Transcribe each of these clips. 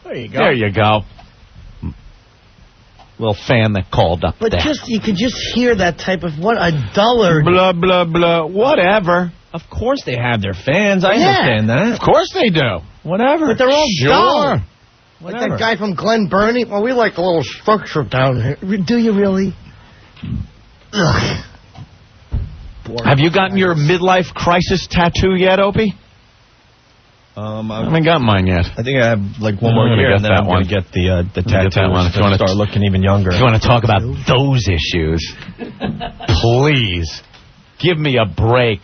There you go. There you go. Little fan that called up but there. You could just hear that type of, what a dullard. Blah, blah, blah. Whatever. Of course they have their fans. I understand that. Of course they do. Whatever. But they're all dull. Whatever. Like that guy from Glen Burnie. Well, we like a little structure down here. Do you really? Ugh. Have you gotten your midlife crisis tattoo yet, Opie? I haven't got mine yet. I think I have like one more year, and then I'm going to get the tattoo one. If you want to start looking even younger. If you want to talk about those issues, please give me a break.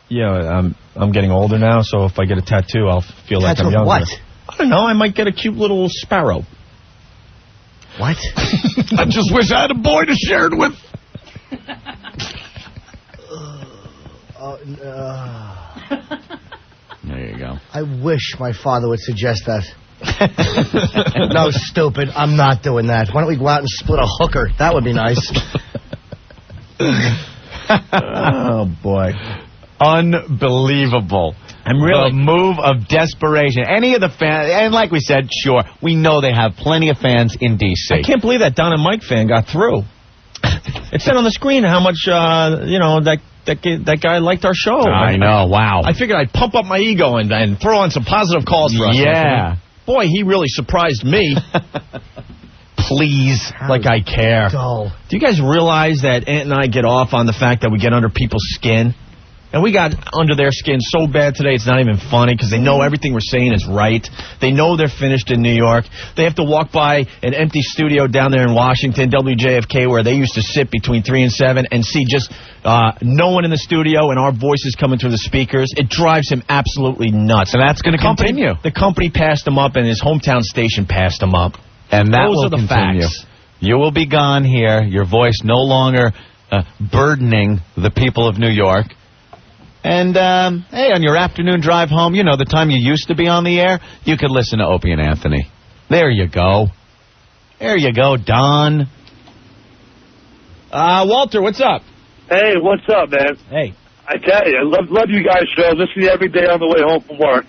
Yeah, I'm getting older now, so if I get a tattoo, I'll feel like I'm younger. What? I don't know. I might get a cute little sparrow. What? I just wish I had a boy to share it with. There you go. I wish my father would suggest that. No, stupid. I'm not doing that. Why don't we go out and split a hooker? That would be nice. Oh, boy. Unbelievable. I'm really... The move of desperation. Any of the fans, and like we said, sure, we know they have plenty of fans in D.C. I can't believe that Don and Mike fan got through. It said on the screen how much, that guy liked our show. I know, wow. I figured I'd pump up my ego and throw on some positive calls for us. Yeah. Boy, he really surprised me. Please, like I care. Dull. Do you guys realize that Ant and I get off on the fact that we get under people's skin? And we got under their skin so bad today, it's not even funny because they know everything we're saying is right. They know they're finished in New York. They have to walk by an empty studio down there in Washington, WJFK, where they used to sit between 3 and 7 and see just no one in the studio and our voices coming through the speakers. It drives him absolutely nuts. And that's going to continue. The company passed him up and his hometown station passed him up. And that Those will are the continue. facts. You will be gone here. Your voice no longer burdening the people of New York. And, hey, on your afternoon drive home, you know, the time you used to be on the air, you could listen to Opie and Anthony. There you go. There you go, Don. Walter, what's up? Hey, what's up, man? Hey. I tell you, I love you guys' show. Listen to you every day on the way home from work.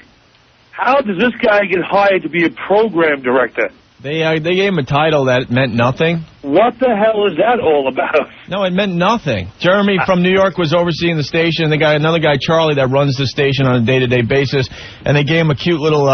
How does this guy get hired to be a program director? They gave him a title that meant nothing. What the hell is that all about? No, it meant nothing. Jeremy from New York was overseeing the station. They got another guy, Charlie, that runs the station on a day-to-day basis. And they gave him a cute little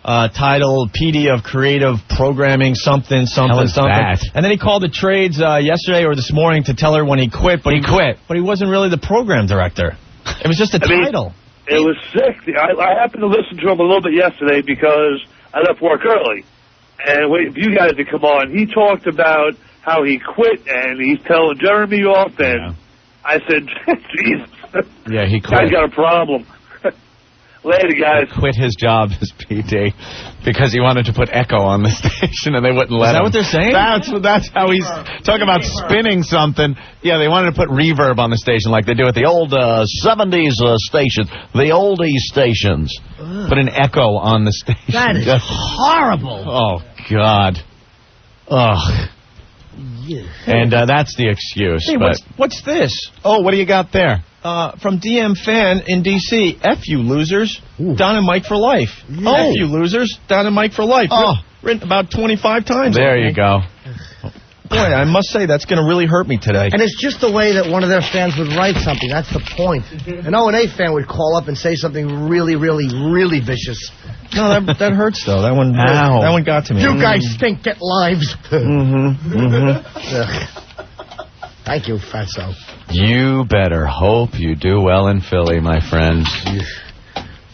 title, PD of Creative Programming, something. That? And then he called the trades yesterday or this morning to tell her when he quit. But he quit. But he wasn't really the program director. It was just a title. It was sick. I happened to listen to him a little bit yesterday because I left work early. And waiting for you guys to come on. He talked about how he quit, and he's telling Jeremy off, and I said, Jesus. Yeah, he quit. Guy's got a problem. Later, guys. He quit his job as PD because he wanted to put echo on the station, and they wouldn't let him. Is that what they're saying? That's how he's talking about spinning something. Yeah, they wanted to put reverb on the station like they do at the old 70s stations, the oldies stations. Put an echo on the station. That is horrible. Oh, God. Ugh. Yeah. And that's the excuse. Hey, but what's this? oh, what do you got there? From DM Fan in D.C. F you losers. Don and Mike for life. Yeah. F you losers. Don and Mike for life. Oh. Written about 25 times. There you go. Boy, I must say, that's going to really hurt me today. And it's just the way that one of their fans would write something. That's the point. An O&A fan would call up and say something really, really, really vicious. No, that hurts, though. That one got to me. You guys stink. Get lives. Thank you, Fatso. You better hope you do well in Philly, my friends.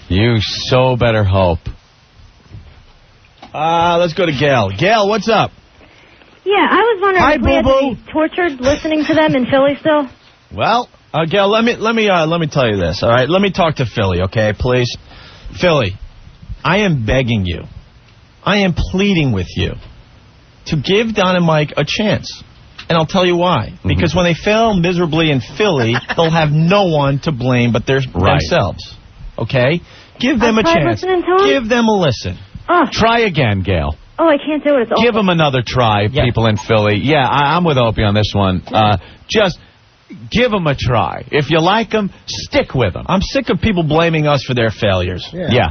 You so better hope. Let's go to Gail. Gail, what's up? Yeah, I was wondering Hi, if we had to Boo-Boo. be tortured listening to them in Philly still. Well, Gail, let me tell you this. All right, let me talk to Philly, okay, please. Philly, I am begging you, I am pleading with you to give Don and Mike a chance, and I'll tell you why. Because when they fail miserably in Philly, they'll have no one to blame but themselves. Okay, give them a chance. Give them a listen. Try again, Gail. Oh, I can't do it. It's Give them another try, people in Philly. Yeah, I'm with Opie on this one. Just give them a try. If you like them, stick with them. I'm sick of people blaming us for their failures. Yeah.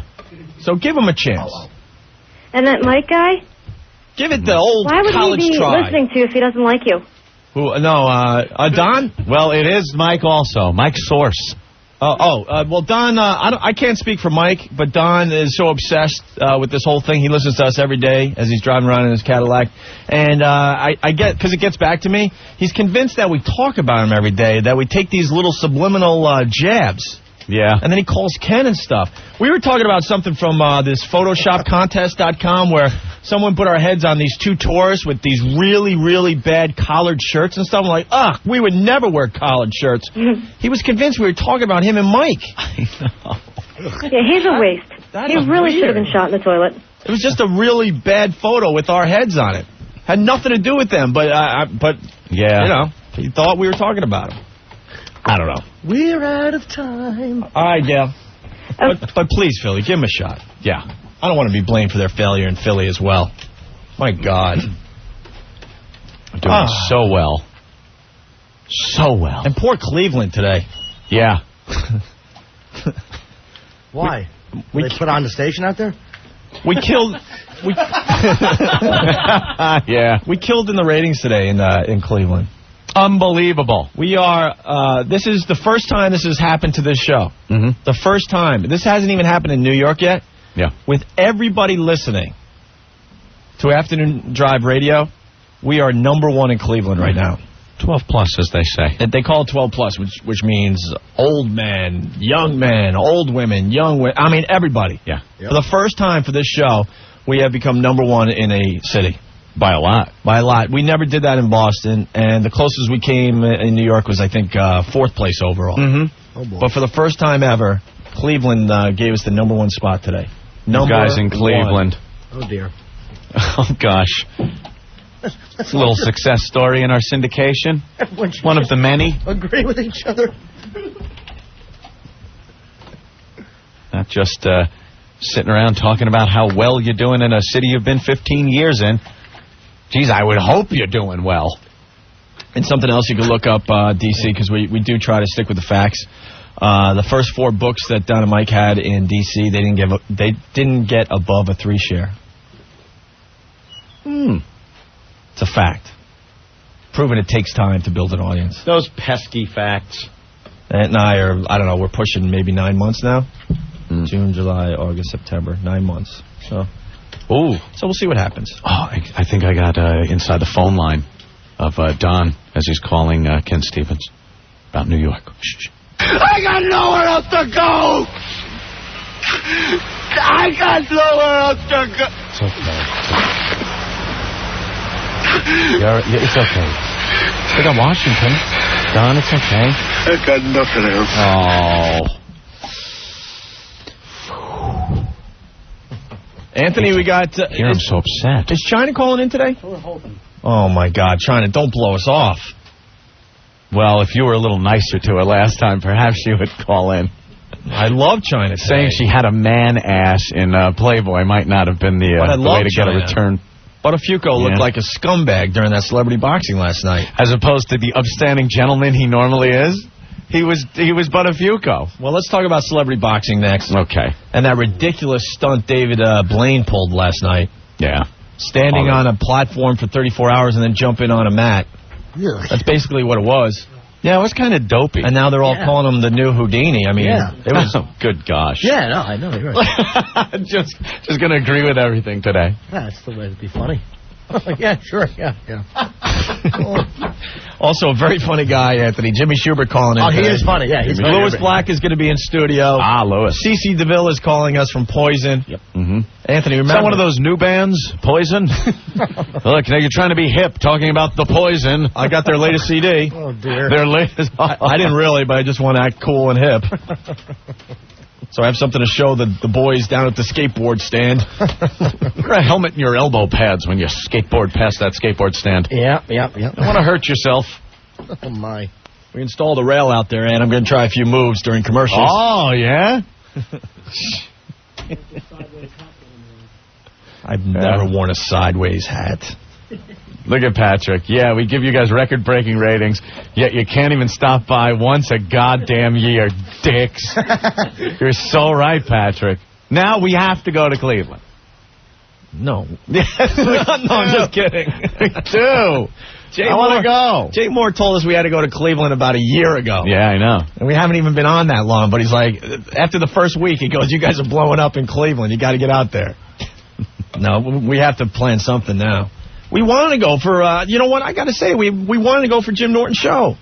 So give them a chance. And that Mike guy? Give it the old Why would college he be try. listening to if he doesn't like you? Who? No, Don? Well, it is Mike also. Mike Source. Well, Don, I can't speak for Mike, but Don is so obsessed with this whole thing. He listens to us every day as he's driving around in his Cadillac. And I get, because it gets back to me, he's convinced that we talk about him every day, that we take these little subliminal jabs. Yeah. And then he calls Ken and stuff. We were talking about something from this PhotoshopContest.com where someone put our heads on these two tours with these really, really bad collared shirts and stuff. I'm like, we would never wear collared shirts. He was convinced we were talking about him and Mike. I know. Yeah, he's a waste. He really should have been shot in the toilet. It was just a really bad photo with our heads on it. Had nothing to do with them, but yeah, you know, he thought we were talking about him. I don't know. We're out of time. All right, Gail. But please, Philly, give him a shot. Yeah. I don't want to be blamed for their failure in Philly as well. My God. Doing so well. So well. And poor Cleveland today. Yeah. Why? They put on the station out there? We killed... Yeah. We killed in the ratings today in Cleveland. Unbelievable. We are, this is the first time this has happened to this show. Mm-hmm. The first time. This hasn't even happened in New York yet. Yeah. With everybody listening to Afternoon Drive Radio, we are #1 in Cleveland right now. 12 plus, as they say. And they call it 12 plus, which means old men, old women, young women. I mean, everybody. Yeah. Yep. For the first time for this show, we have become #1 in a city. By a lot. By a lot. We never did that in Boston, and the closest we came in New York was, I think, 4th place overall. Mm-hmm. Oh, boy. But for the first time ever, Cleveland gave us the #1 spot today. You guys in Cleveland. Oh, dear. Oh, gosh. That's A little success story in our syndication. One of the many. Agree with each other. Not just sitting around talking about how well you're doing in a city you've been 15 years in. Geez, I would hope you're doing well. And something else you can look up, D.C., because we do try to stick with the facts. The first 4 books that Don and Mike had in D.C., they didn't get above a 3 share. It's a fact. Proven it takes time to build an audience. Those pesky facts. And I don't know, we're pushing maybe 9 months now. June, July, August, September, 9 months. So we'll see what happens. Oh, I think I got inside the phone line of Don as he's calling Ken Stevens about New York. Shh. I got nowhere else to go! I got nowhere else to go! It's okay. It's okay. I got Washington. Don, it's okay. I got nothing else. Oh. Anthony, we got... I'm so upset. Is China calling in today? Oh, my God. China, don't blow us off. Well, if you were a little nicer to her last time, perhaps she would call in. I love China today. Saying she had a man ass in Playboy might not have been the way to China. get a return. Buttafuoco looked like a scumbag during that celebrity boxing last night. As opposed to the upstanding gentleman he normally is. He was Buttafuoco. Well, let's talk about celebrity boxing next. Okay. And that ridiculous stunt David Blaine pulled last night. Yeah. Standing on a platform for 34 hours and then jumping on a mat. Really? That's basically what it was. Yeah, it was kind of dopey. And now they're all calling him the new Houdini. I mean, it was good gosh. Yeah, no, I know. You're right. just going to agree with everything today. That's the way to be funny. Yeah, sure. Yeah. Also, a very funny guy, Anthony. Jimmy Schubert calling in. Oh, he is funny. Yeah, he's funny. Louis Black is going to be in studio. Louis. CeCe DeVille is calling us from Poison. Yep. Mm-hmm. Anthony, remember? Is that one of those new bands, Poison? Look, now you're trying to be hip, talking about the Poison. I got their latest CD. Oh, dear. Their latest. I didn't really, but I just want to act cool and hip. So I have something to show the boys down at the skateboard stand. Wear a helmet in your elbow pads when you skateboard past that skateboard stand. Yeah. Don't want to hurt yourself. Oh, my. We installed a rail out there, and I'm going to try a few moves during commercials. Oh, yeah? I've never worn a sideways hat. Look at Patrick. Yeah, we give you guys record-breaking ratings, yet you can't even stop by once a goddamn year, dicks. You're so right, Patrick. Now we have to go to Cleveland. No. No, I'm just kidding. Two. I want to go. Jay Moore told us we had to go to Cleveland about a year ago. Yeah, I know. And we haven't even been on that long, but he's like, after the first week, he goes, you guys are blowing up in Cleveland. You got to get out there. No, we have to plan something now. We wanted to go for, you know what, I got to say, we wanted to go for Jim Norton's show.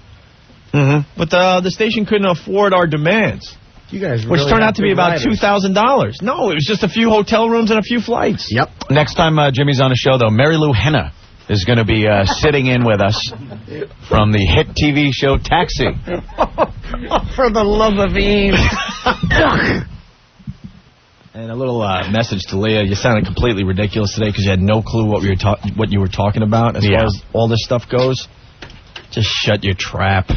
Mm-hmm. But the station couldn't afford our demands. You guys which really turned out to be about writers. $2,000. No, it was just a few hotel rooms and a few flights. Yep. Next time Jimmy's on the show, though, Mary Lou Henna is going to be sitting in with us from the hit TV show Taxi. For the love of Eve. And a little message to Leah. You sounded completely ridiculous today because you had no clue what you were talking about as far as all this stuff goes. Just shut your trap.